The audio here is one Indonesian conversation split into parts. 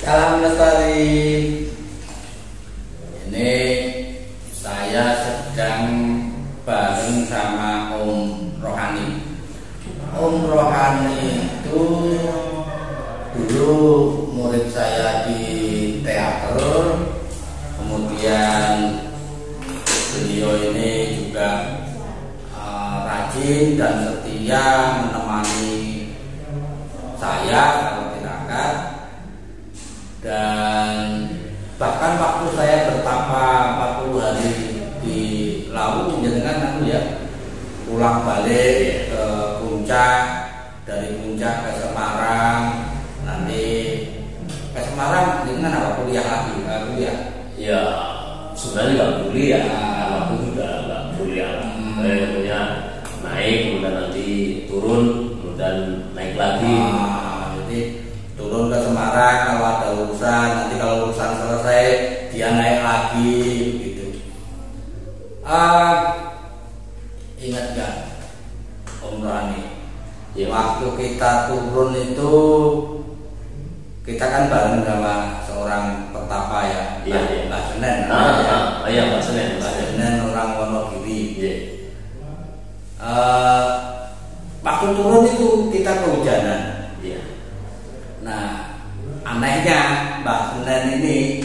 Salam lestari. Ini saya sedang bareng sama Om Rohani. Om Rohani itu dulu murid saya di teater. Kemudian beliau ini juga rajin dan setia menemani saya kalau tirakat. Dan bahkan waktu saya bertapa 40 hari di Lawu, jenengan ya pulang balik ke Puncak, dari Puncak ke Semarang, nanti ke Semarang jenengan apa kuliah lagi? Kuliah? Ya sebenarnya nggak kuliah, waktu itu nggak kuliah. Saya punya naik, kemudian nanti turun, kemudian naik lagi. Jadi turun ke Semarang kalau ada urusan, nanti kalau urusan selesai dia naik lagi gitu. Ingat gak Om Rohani? Ya. Waktu kita turun itu kita kan bareng sama seorang petapa ya, Mbak Senen. Iya Mbak Senen. Mbak Senen orang Wonogiri. Iya. Waktu turun itu kita kehujanan. Iya. Nah, anehnya Mbak Senen ini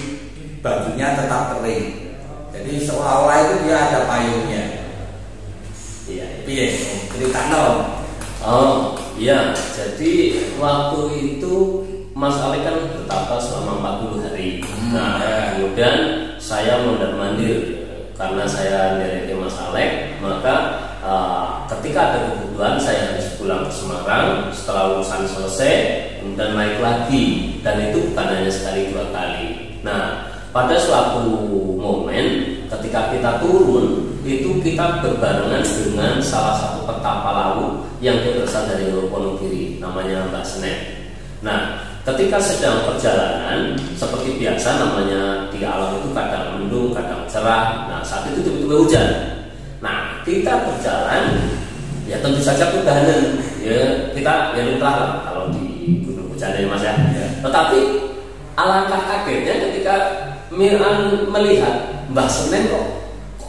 bajunya tetap kering. Jadi seolah-olah itu dia ada payungnya. Iya. Piye? Cerita dong. Oh iya, jadi waktu itu Mas Alek kan bertapa selama 40 hari. Kemudian saya mondar-mandir karena saya dari Mas Alek, maka ketika ada kebutuhan saya harus pulang ke Semarang. Setelah urusan selesai, kemudian naik lagi, dan itu bukan hanya sekali 2 kali. Nah, pada suatu momen ketika kita turun, itu kita berbarengan dengan salah satu petapa Lawu yang berasal dari Wonogiri, namanya Mbak Senen. Nah, ketika sedang perjalanan, seperti biasa namanya di alam itu kadang mendung, kadang cerah. Nah, saat itu tiba-tiba hujan. Nah, kita berjalan, ya tentu saja kedahanan. Ya, kita ya lumrah lah kalau di gunung hujan ya Mas ya. Tetapi alangkah kagetnya ketika Miran melihat Mbak Senen kok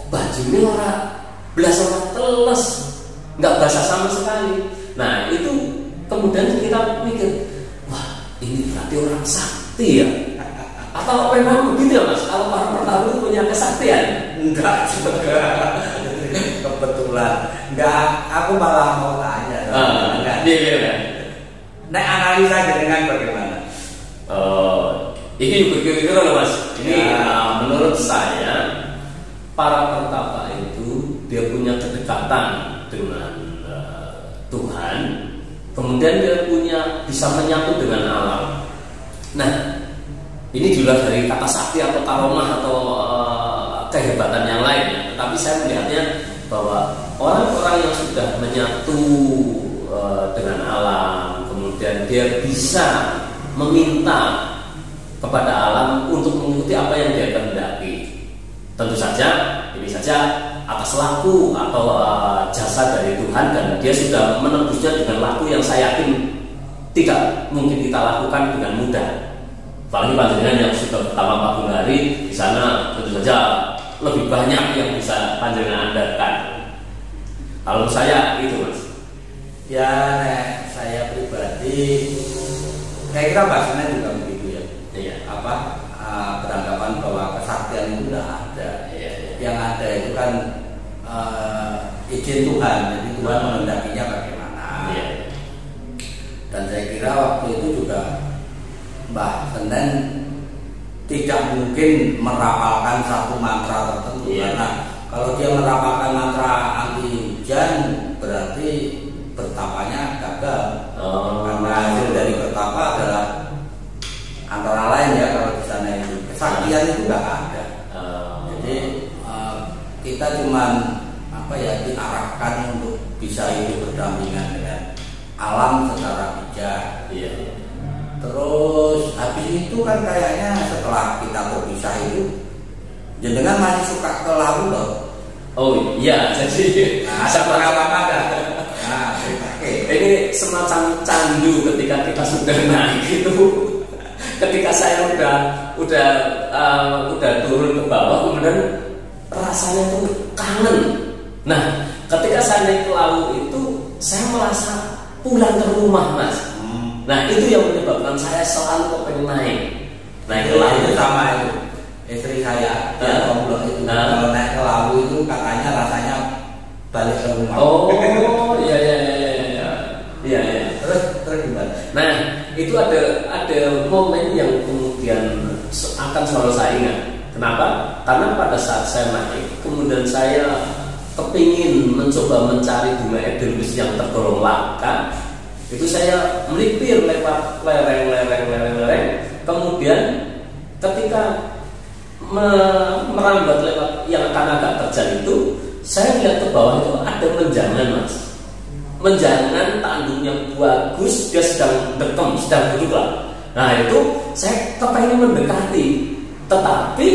bajunya belas orang teles, nggak basah sama sekali. Nah, itu kemudian kita mikir, wah ini berarti orang sakti ya? Atau memang begitu ya Mas? Kalau para pertamu itu punya kesaktian? Enggak juga. Kebetulan. Enggak, aku malah mau tanya. Iya. Nah, analisa dengan bagaimana? Ini kira-kira loh Mas. Ini menurut saya para pertapa itu dia punya kedekatan dengan Tuhan, kemudian dia bisa menyatu dengan alam. Nah, ini juga dari kata sakti atau karomah atau kehebatan yang lainnya. Tetapi saya melihatnya bahwa orang-orang yang sudah menyatu dengan alam, kemudian dia bisa meminta kepada alam untuk mengikuti apa yang dia kehendaki. Tentu saja, ini saja atas laku atau jasa dari Tuhan, dan dia sudah menembusnya dengan laku yang saya yakin tidak mungkin kita lakukan dengan mudah. Apalagi panjenengan yang sudah pertama 40 hari di sana, tentu saja lebih banyak yang bisa panjenengan andalkan. Kalau saya itu Mas. Ya, saya pribadi, saya kira Mbak Senen juga begitu ya. Iya. Beranggapan bahwa kesaktian itu tidak ada. Yang ada itu kan izin Tuhan, jadi Tuhan menghendakinya bagaimana. Dan saya kira waktu itu juga Mbak Senen tidak mungkin merapalkan satu mantra tertentu, karena kalau dia merapalkan mantra anti hujan berarti bertapanya gagal. Karena hasil dari bertapa adalah antara lain ya, kalau di sana itu kesaktian itu nggak ada. Jadi kita cuman diarahkan untuk bisa hidup berdampingan dengan alam secara bijak. Terus habis itu kan kayaknya setelah kita berpisah itu jenengan masih suka ke Lawu loh. Oh iya, jadi ada pengalaman ada. Ini semacam candu ketika kita sudah naik itu. ketika saya udah turun ke bawah, kemudian rasanya tuh kangen. Nah, ketika saya naik ke laut itu, saya merasa pulang ke rumah, Mas. Nah, itu yang menyebabkan saya selalu pengen naik ke laut. Itu sama itu. Istri saya dia ngomong itu kalau naik ke laut itu katanya rasanya balik ke rumah. Oh, iya. Terus gimana? Nah, itu ada momen yang kemudian akan selalu saya ingat. Kenapa? Karena pada saat saya naik, kemudian saya kepingin mencoba mencari bunga edelweiss yang tergolong langka. Itu saya melipir lewat lereng. Kemudian ketika merambat lewat yang akan agak terjal itu, saya lihat ke bawah itu ada menjangan, Mas. Menjangan tanduknya bagus, dia sedang dekem, sedang duduk lah. Nah itu saya kepengen mendekati, tetapi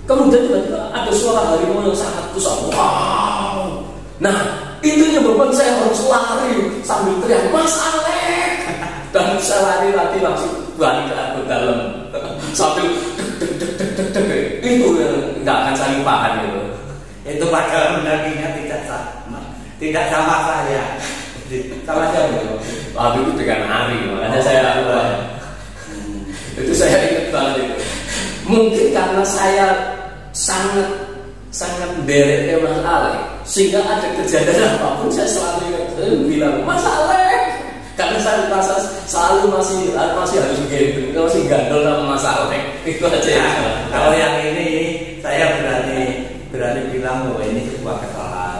kemudian tiba-tiba ada suara harimau yang sangat besar. Wow. Nah itu menyebabkan saya harus lari sambil teriak, Mas Alek. Dan saya lari langsung balik ke dalam sambil itu yang nggak akan saling paham gitu. Itu padahal mendakinya tidak sama saya. Sama siapa itu? Waktu itu dengan Ari, makanya saya itu saya ingat banget itu. Mungkin karena saya sangat derek Mas Alek, sehingga ada kejadian apapun saya selalu bilang Mas Alek. Karena saya merasa selalu masih harus gitu, masih gandol sama Mas Alek. Itu aja. Ya, kalau yang ini saya berani bilang bahwa ini sebuah kesalahan.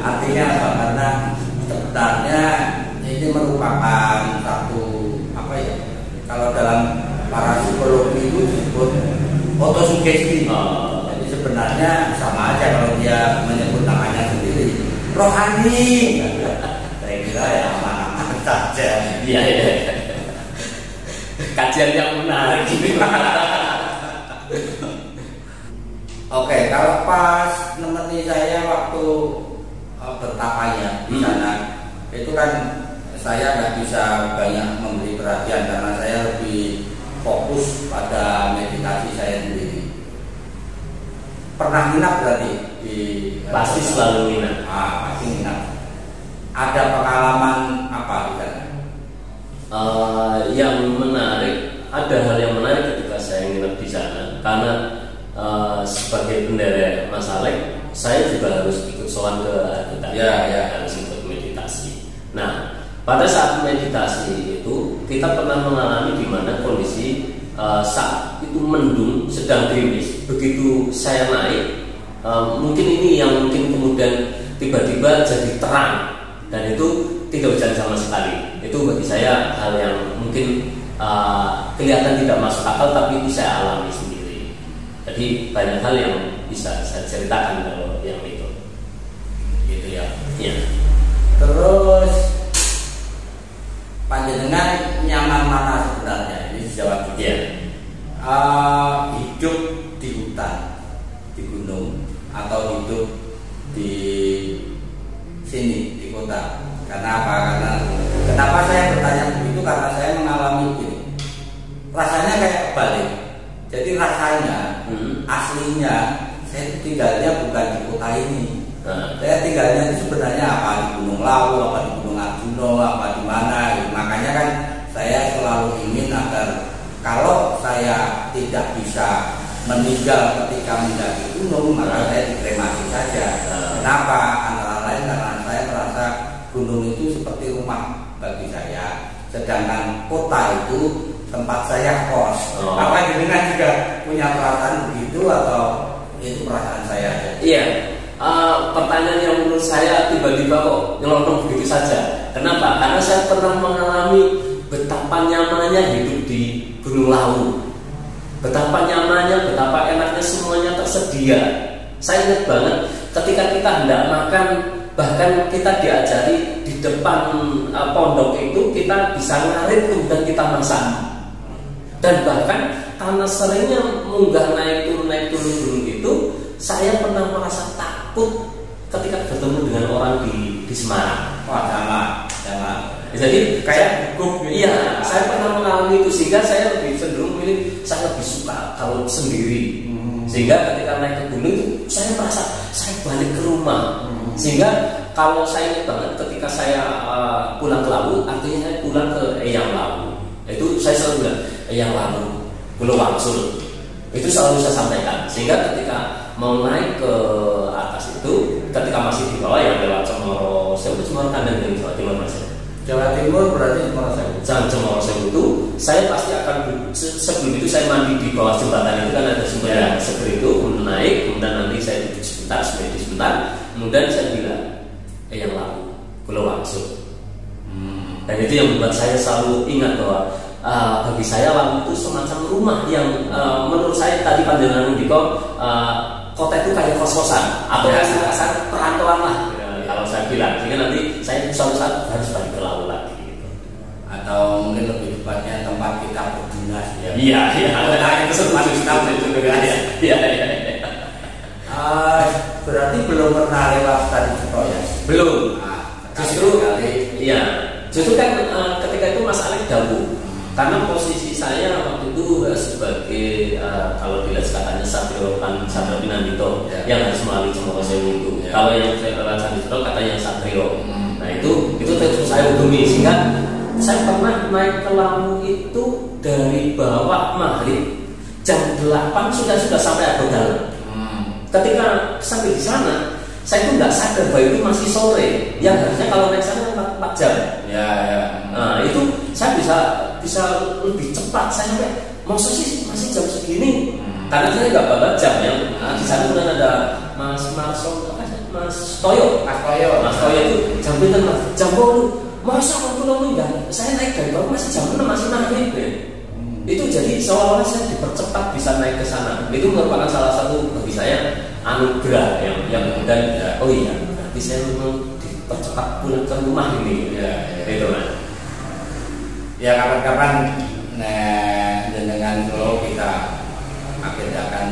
Artinya apa? Karena sebenarnya ini merupakan satu kalau dalam para psikologi itu disebut otosugesti. Jadi sebenarnya sama aja kalau dia menyebut namanya sendiri rohani. Saya kira ya aman-aman saja. Iya. Kajian yang menarik. Oke, kalau pas nemeni saya waktu bertapanya di sana, itu kan saya nggak bisa banyak memberi perhatian karena saya lebih fokus pada meditasi saya sendiri. Pernah nginap berarti di? Pasti selalu nginap. Pasti nginap. Ada pengalaman apa di sana? Yang menarik, ada hal yang menarik ketika saya nginap di sana karena sebagai bendera Mas Alek, saya juga harus ikut sowan ke Argentara, harus ikut meditasi. Nah, pada saat meditasi itu kita pernah mengalami di mana kondisi saat itu mendung, sedang gerimis. Begitu saya naik, mungkin ini yang mungkin kemudian tiba-tiba jadi terang dan itu tidak hujan sama sekali. Itu bagi saya hal yang mungkin kelihatan tidak masuk akal, tapi itu saya alami sendiri. Jadi banyak hal yang bisa saya ceritakan kalau yang itu. Gitu ya. Iya. Terus panjenengan nyaman mana sebenarnya? Ini jawab juga. Iya. Hidup di hutan, di gunung, atau hidup di sini di kota. Karena apa? Kenapa saya bertanya begitu? Karena saya mengalami ini. Rasanya kayak kebalik. Jadi rasanya aslinya saya tinggalnya bukan di kota ini. Saya tinggalnya itu sebenarnya apa di Gunung Lawu, apa di Gunung Arjuna, apa di mana. Makanya kan saya selalu ingin agar kalau saya tidak bisa meninggal ketika mendaki gunung, maka saya dikremasi saja. Kenapa? Antara lain karena saya merasa gunung itu seperti rumah bagi saya, sedangkan kota itu tempat saya kos. Apa jenengan juga punya perasaan begitu atau itu perasaan saya aja? Iya. Pertanyaan yang menurut saya tiba-tiba kok nyelonong begitu saja. Kenapa? Karena saya pernah mengalami betapa nyamannya hidup di Gunung Lawu. Betapa nyamannya, betapa enaknya semuanya tersedia. Saya ingat banget ketika kita hendak makan, bahkan kita diajari di depan pondok itu kita bisa ngarit kemudian kita masak. Dan bahkan karena seringnya munggah naik turun gunung itu, saya pernah merasa takut ketika bertemu dengan orang di Semarang. Wah, sama. Jadi kayak gugup gitu. Iya, saya pernah mengalami itu sehingga saya lebih cenderung saya lebih suka kalau sendiri. Sehingga ketika naik ke gunung itu saya merasa saya balik ke rumah. Sehingga kalau saya ingat banget ketika saya pulang ke Lawu, artinya saya pulang ke Eyang Lawu. Itu saya selalu bilang Eyang Lawu, Pulau Wangsul. Itu selalu saya sampaikan. Sehingga ketika mau naik ke atas itu, ketika masih di bawah yang lewat Cemoro Sewu, Cemoro Kandang dari Jawa Timur Mas. Jawa Timur berarti Cemoro Sewu. Cemoro Sewu itu saya pasti akan sebelum itu saya mandi di bawah jembatan itu kan ada sumber yang seger itu, kemudian naik, kemudian nanti saya duduk sebentar, kemudian saya bilang yang Lawu, Pulau Wangsul. Dan itu yang membuat saya selalu ingat bahwa bagi saya Lawu itu semacam rumah yang menurut saya tadi panjenengan Ndiko kota itu kayak kos-kosan atau kasar perantauan lah. Kalau saya bilang, sehingga nanti saya suatu saat harus balik ke Lawu lagi gitu. Atau mungkin lebih tepatnya tempat kita berdinas ya. Iya, ada tempat kita berdinas. Iya. Berarti belum pernah lewat tadi Cito ya? Belum. Justru kan ketika itu Mas Alek dahulu. Karena posisi saya waktu itu sebagai kalau dilihat katanya Satrio Pinandito yang harus melalui Cemoro Sewu itu. Kalau yang saya lewat Sandistro katanya Satrio. Nah itu terus saya hubungi sehingga saya pernah naik ke Lawu itu dari bawah maghrib jam 8 sudah sampai Agodalan. Ketika sampai di sana saya itu nggak sadar bahwa itu masih sore. Yang harusnya kalau naik sana 4 jam. Ya. Nah itu saya bisa lebih cepat. Saya sampai maksudnya masih jam segini. Karena saya nggak bawa jam ya. Di sana kemudian ada Mas Toyo itu jam pinter Mas. Jam 10. Masa waktu enggak? Saya naik dari bawah masih jam 6 masih maghrib ya. Itu jadi seolah-olah saya dipercepat bisa naik ke sana. Itu merupakan salah satu bagi saya anugerah yang kemudian oh iya berarti saya memang dipercepat pulang ke rumah ini. Itu kan. Ya kapan-kapan dengan kalau kita agendakan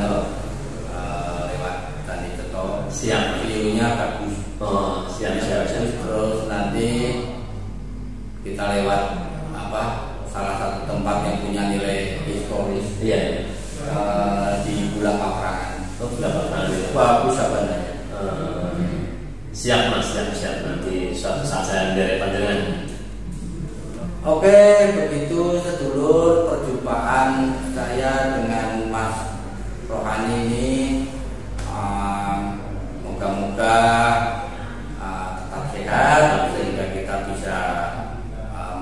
lewat tadi Cito. Siap. View-nya bagus. Oh, siap. Terus nanti kita lewat salah satu tempat yang punya nilai historis. Iya. Di Bulang Paprangan. Bulang Paprangan. Bagus abadanya. Siap Mas, siap. Nanti suatu saat saya dari panjangan. Oke, begitu sedulur perjumpaan saya dengan Mas Rohani ini. Moga-moga tetap sehat sehingga kita bisa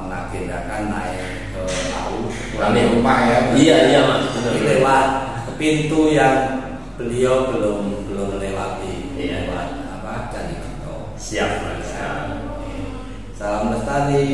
mengagendakan naik ke Lawu pulang ke rumah ya. Iya Mas. Lewat pintu yang beliau belum melewati. Iya. Jadi Cito. Siap Mas. Salam lestari.